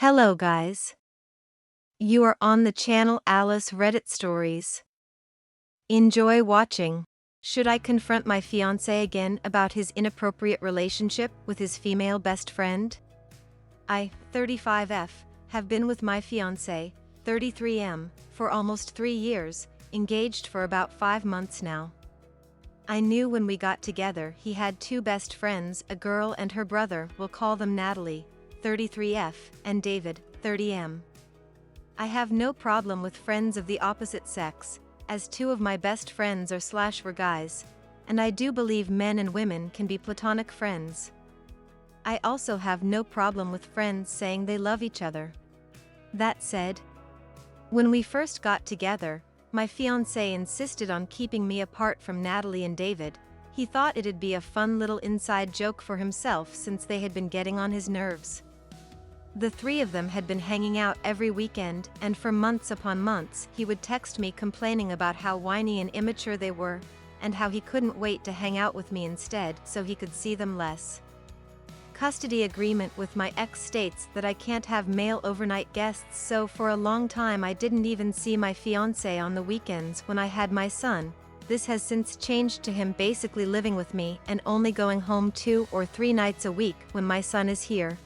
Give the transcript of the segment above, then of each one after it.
Hello guys. You are on the channel Alice Reddit Stories. Enjoy watching. Should I confront my fiancé again about his inappropriate relationship with his female best friend? I, 35F, have been with my fiancé, 33M, for almost 3 years, engaged for about 5 months now. I knew when we got together he had 2 best friends, a girl and her brother, we'll call them Natalie, 33F, and David, 30M. I have no problem with friends of the opposite sex, as 2 of my best friends were guys, and I do believe men and women can be platonic friends. I also have no problem with friends saying they love each other. That said, when we first got together, my fiancé insisted on keeping me apart from Natalie and David. He thought it'd be a fun little inside joke for himself since they had been getting on his nerves. The 3 of them had been hanging out every weekend, and for months upon months he would text me complaining about how whiny and immature they were, and how he couldn't wait to hang out with me instead so he could see them less. Custody agreement with my ex states that I can't have male overnight guests, so for a long time I didn't even see my fiancé on the weekends when I had my son. This has since changed to him basically living with me and only going home 2 or 3 nights a week when my son is here.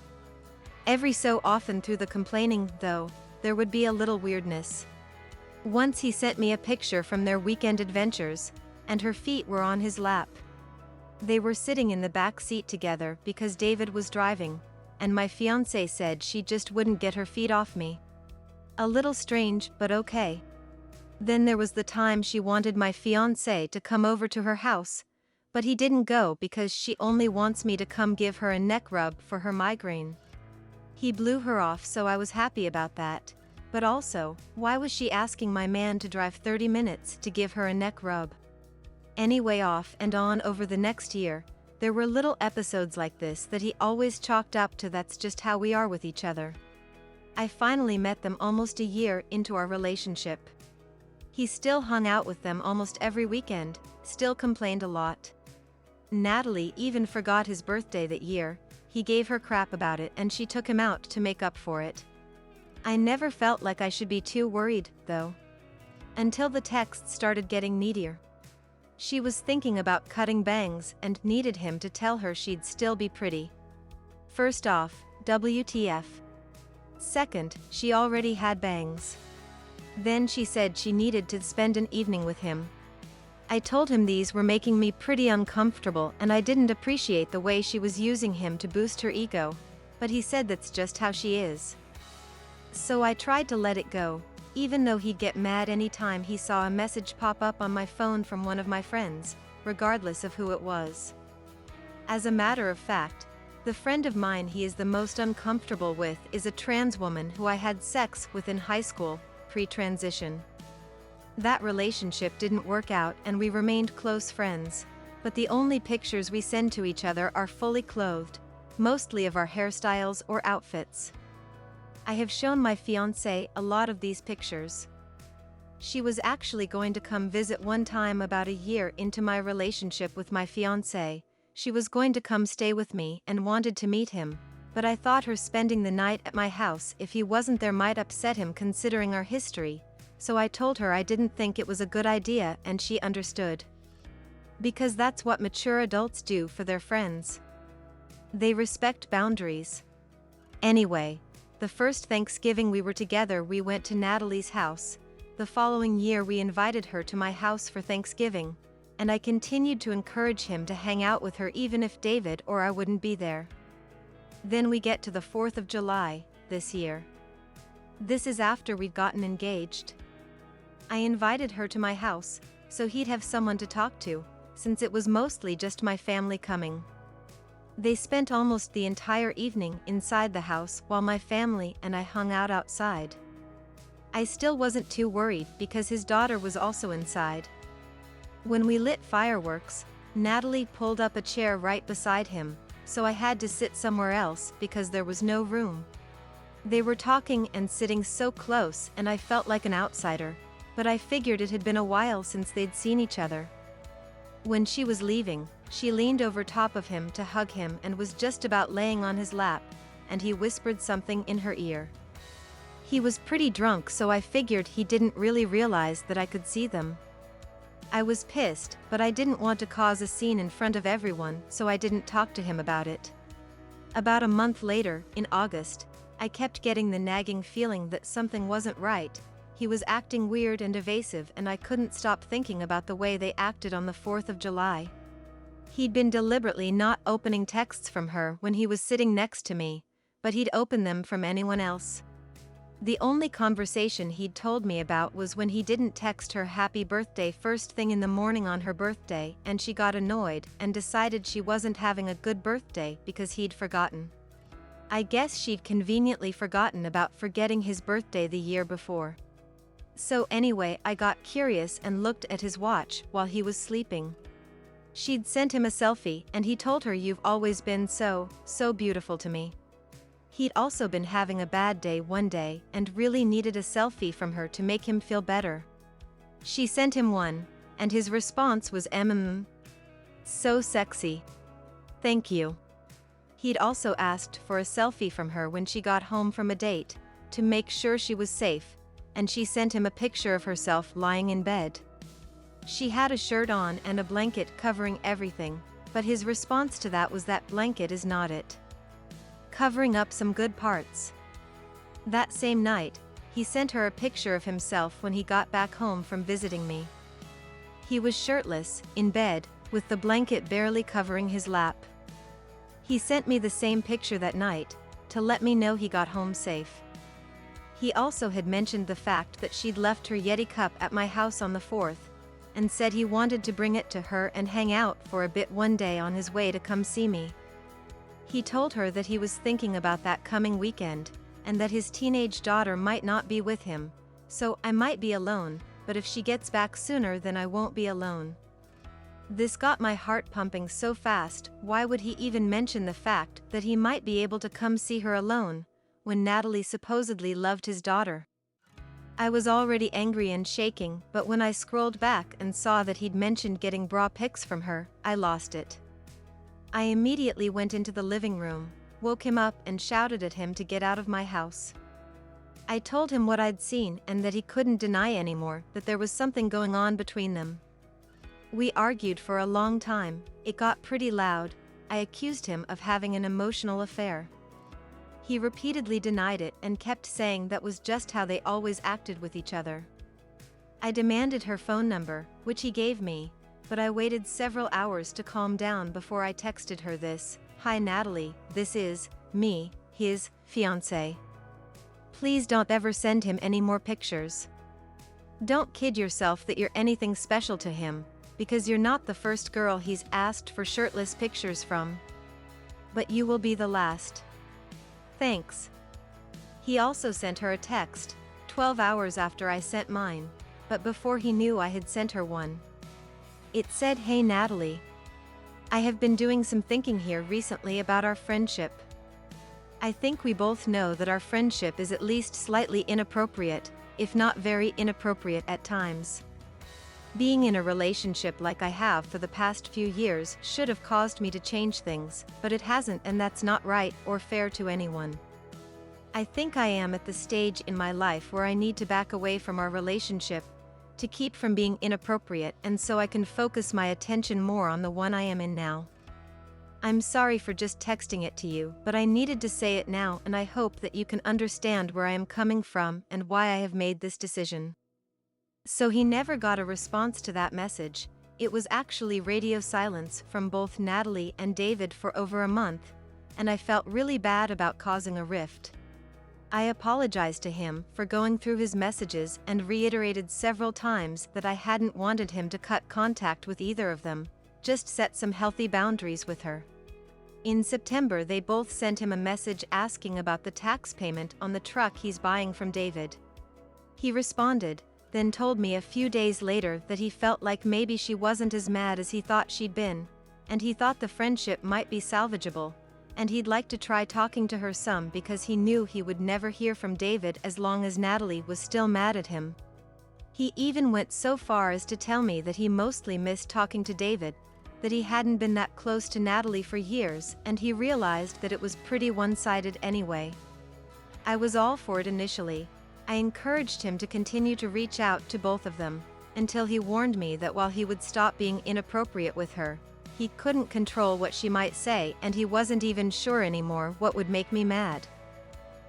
Every so often through the complaining, though, there would be a little weirdness. Once he sent me a picture from their weekend adventures, and her feet were on his lap. They were sitting in the back seat together because David was driving, and my fiancé said she just wouldn't get her feet off me. A little strange, but okay. Then there was the time she wanted my fiancé to come over to her house, but he didn't go because she only wants me to come give her a neck rub for her migraine. He blew her off, so I was happy about that, but also, why was she asking my man to drive 30 minutes to give her a neck rub? Anyway, off and on over the next year, there were little episodes like this that he always chalked up to that's just how we are with each other. I finally met them almost a year into our relationship. He still hung out with them almost every weekend, still complained a lot. Natalie even forgot his birthday that year. He gave her crap about it and she took him out to make up for it. I never felt like I should be too worried, though. Until the texts started getting needier. She was thinking about cutting bangs and needed him to tell her she'd still be pretty. First off, WTF. Second, she already had bangs. Then she said she needed to spend an evening with him. I told him these were making me pretty uncomfortable and I didn't appreciate the way she was using him to boost her ego, but he said that's just how she is. So I tried to let it go, even though he'd get mad anytime he saw a message pop up on my phone from one of my friends, regardless of who it was. As a matter of fact, the friend of mine he is the most uncomfortable with is a trans woman who I had sex with in high school, pre-transition. That relationship didn't work out and we remained close friends, but the only pictures we send to each other are fully clothed, mostly of our hairstyles or outfits. I have shown my fiancé a lot of these pictures. She was actually going to come visit one time about a year into my relationship with my fiancé. She was going to come stay with me and wanted to meet him, but I thought her spending the night at my house if he wasn't there might upset him considering our history. So I told her I didn't think it was a good idea and she understood. Because that's what mature adults do for their friends. They respect boundaries. Anyway, the first Thanksgiving we were together we went to Natalie's house. The following year we invited her to my house for Thanksgiving, and I continued to encourage him to hang out with her even if David or I wouldn't be there. Then we get to the 4th of July, this year. This is after we'd gotten engaged. I invited her to my house, so he'd have someone to talk to, since it was mostly just my family coming. They spent almost the entire evening inside the house while my family and I hung out outside. I still wasn't too worried because his daughter was also inside. When we lit fireworks, Natalie pulled up a chair right beside him, so I had to sit somewhere else because there was no room. They were talking and sitting so close and I felt like an outsider. But I figured it had been a while since they'd seen each other. When she was leaving, she leaned over top of him to hug him and was just about laying on his lap, and he whispered something in her ear. He was pretty drunk, so I figured he didn't really realize that I could see them. I was pissed, but I didn't want to cause a scene in front of everyone, so I didn't talk to him about it. About a month later, in August, I kept getting the nagging feeling that something wasn't right. He was acting weird and evasive, and I couldn't stop thinking about the way they acted on the 4th of July. He'd been deliberately not opening texts from her when he was sitting next to me, but he'd open them from anyone else. The only conversation he'd told me about was when he didn't text her happy birthday first thing in the morning on her birthday, and she got annoyed and decided she wasn't having a good birthday because he'd forgotten. I guess she'd conveniently forgotten about forgetting his birthday the year before. So anyway, I got curious and looked at his watch while he was sleeping. She'd sent him a selfie, and he told her, "You've always been so beautiful to me." He'd also been having a bad day one day and really needed a selfie from her to make him feel better. She sent him one, and his response was so sexy. Thank you. He'd also asked for a selfie from her when she got home from a date, to make sure she was safe, and she sent him a picture of herself lying in bed. She had a shirt on and a blanket covering everything, but his response to that was that blanket is not it. Covering up some good parts. That same night, he sent her a picture of himself when he got back home from visiting me. He was shirtless, in bed, with the blanket barely covering his lap. He sent me the same picture that night, to let me know he got home safe. He also had mentioned the fact that she'd left her Yeti cup at my house on the 4th, and said he wanted to bring it to her and hang out for a bit one day on his way to come see me. He told her that he was thinking about that coming weekend, and that his teenage daughter might not be with him, so I might be alone, but if she gets back sooner then I won't be alone. This got my heart pumping so fast. Why would he even mention the fact that he might be able to come see her alone, when Natalie supposedly loved his daughter? I was already angry and shaking, but when I scrolled back and saw that he'd mentioned getting bra pics from her, I lost it. I immediately went into the living room, woke him up and shouted at him to get out of my house. I told him what I'd seen and that he couldn't deny anymore that there was something going on between them. We argued for a long time. It got pretty loud. I accused him of having an emotional affair. He repeatedly denied it and kept saying that was just how they always acted with each other. I demanded her phone number, which he gave me, but I waited several hours to calm down before I texted her this: "Hi Natalie, this is me, his fiancé. Please don't ever send him any more pictures. Don't kid yourself that you're anything special to him, because you're not the first girl he's asked for shirtless pictures from. But you will be the last. Thanks." He also sent her a text, 12 hours after I sent mine, but before he knew I had sent her one. It said, "Hey Natalie. I have been doing some thinking here recently about our friendship. I think we both know that our friendship is at least slightly inappropriate, if not very inappropriate at times. Being in a relationship like I have for the past few years should have caused me to change things, but it hasn't, and that's not right or fair to anyone. I think I am at the stage in my life where I need to back away from our relationship, to keep from being inappropriate, and so I can focus my attention more on the one I am in now. I'm sorry for just texting it to you, but I needed to say it now, and I hope that you can understand where I am coming from and why I have made this decision." So he never got a response to that message. It was actually radio silence from both Natalie and David for over a month, and I felt really bad about causing a rift. I apologized to him for going through his messages and reiterated several times that I hadn't wanted him to cut contact with either of them, just set some healthy boundaries with her. In September, they both sent him a message asking about the tax payment on the truck he's buying from David. He responded, then told me a few days later that he felt like maybe she wasn't as mad as he thought she'd been, and he thought the friendship might be salvageable, and he'd like to try talking to her some because he knew he would never hear from David as long as Natalie was still mad at him. He even went so far as to tell me that he mostly missed talking to David, that he hadn't been that close to Natalie for years, and he realized that it was pretty one-sided anyway. I was all for it initially. I encouraged him to continue to reach out to both of them, until he warned me that while he would stop being inappropriate with her, he couldn't control what she might say, and he wasn't even sure anymore what would make me mad.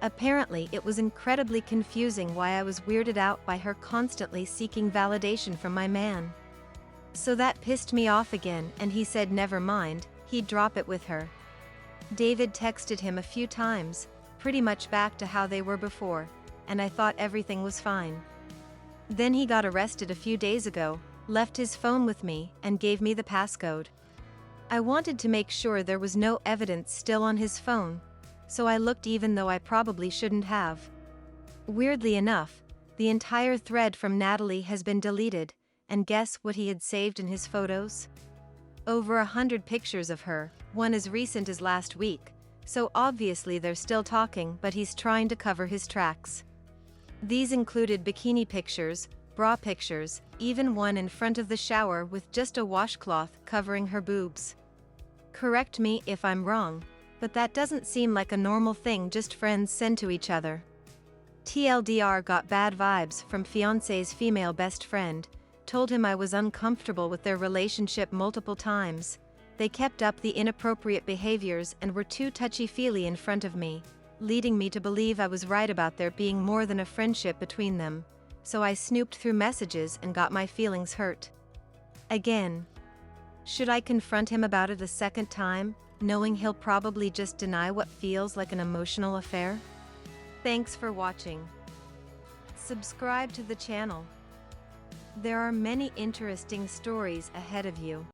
Apparently, it was incredibly confusing why I was weirded out by her constantly seeking validation from my man. So that pissed me off again, and he said never mind, he'd drop it with her. David texted him a few times, pretty much back to how they were before, and I thought everything was fine. Then he got arrested a few days ago, left his phone with me, and gave me the passcode. I wanted to make sure there was no evidence still on his phone, so I looked even though I probably shouldn't have. Weirdly enough, the entire thread from Natalie has been deleted, and guess what he had saved in his photos? Over 100 pictures of her, one as recent as last week, so obviously they're still talking, but he's trying to cover his tracks. These included bikini pictures, bra pictures, even one in front of the shower with just a washcloth covering her boobs. Correct me if I'm wrong, but that doesn't seem like a normal thing just friends send to each other. TLDR got bad vibes from Fiancé's female best friend, told him I was uncomfortable with their relationship multiple times. They kept up the inappropriate behaviors and were too touchy-feely in front of me, leading me to believe I was right about there being more than a friendship between them, so I snooped through messages and got my feelings hurt. Again. Should I confront him about it a second time, knowing he'll probably just deny what feels like an emotional affair? Thanks for watching. Subscribe to the channel. There are many interesting stories ahead of you.